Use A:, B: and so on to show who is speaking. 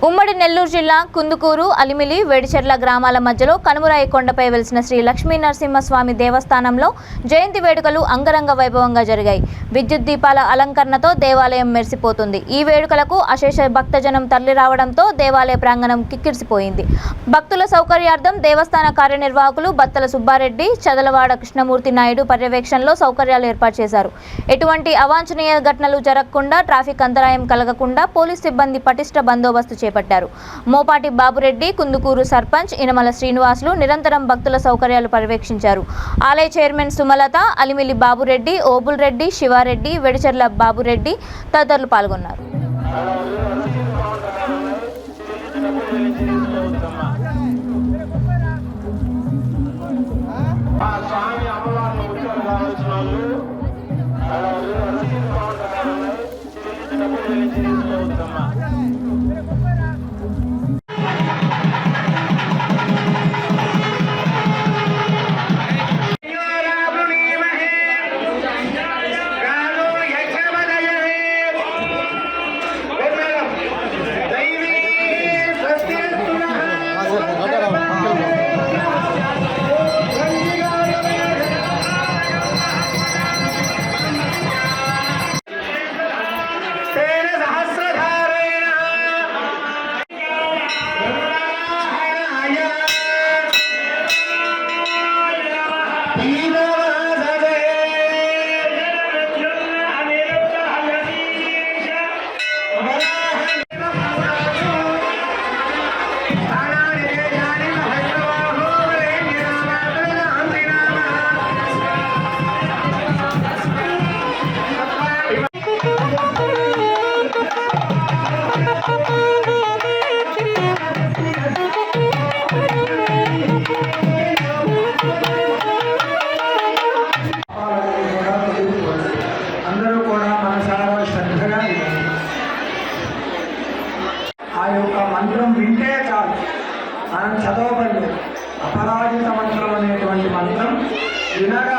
A: ఉమ్మడి నెల్లూరు జిల్లా కుందుకూరు, అలిమిలి, వేడిచెర్ల గ్రామాల మధ్యలో కనుమరాయి కొండపై వెలిసిన శ్రీ లక్ష్మీ నరసింహస్వామి దేవస్థానంలో జయంతి వేడుకలు అంగరంగ వైభవంగా జరిగాయి. విద్యుత్ దీపాల అలంకరణతో దేవాలయం మెరిసిపోతుంది. ఈ వేడుకలకు అశేష భక్తజనం తరలిరావడంతో దేవాలయ ప్రాంగణం కిక్కిరిసిపోయింది. భక్తుల సౌకర్యార్థం దేవస్థాన కార్యనిర్వాహకులు బత్తల సుబ్బారెడ్డి, చదలవాడ కృష్ణమూర్తి నాయుడు పర్యవేక్షణలో సౌకర్యాలు ఏర్పాటు చేశారు. ఎటువంటి అవాంఛనీయ ఘటనలు జరగకుండా, ట్రాఫిక్ అంతరాయం కలగకుండా పోలీస్ సిబ్బంది పటిష్ట బందోబస్తు చేపట్టారు. మోపాటి బాబురెడ్డి, కుందుకూరు సర్పంచ్ ఇనమల శ్రీనివాసులు నిరంతరం భక్తుల సౌకర్యాలు పర్యవేక్షించారు. ఆలయ చైర్మన్ సుమలత, అలిమిలి బాబురెడ్డి, ఓబుల్ రెడ్డి, శివారెడ్డి, వెడిచెర్ల బాబురెడ్డి తదితరులు పాల్గొన్నారు.
B: మంత్రం వింటే చాలు, మనం చదవబడలేదు. అపరాజిత మంత్రం అనేటువంటి మంత్రం వినగా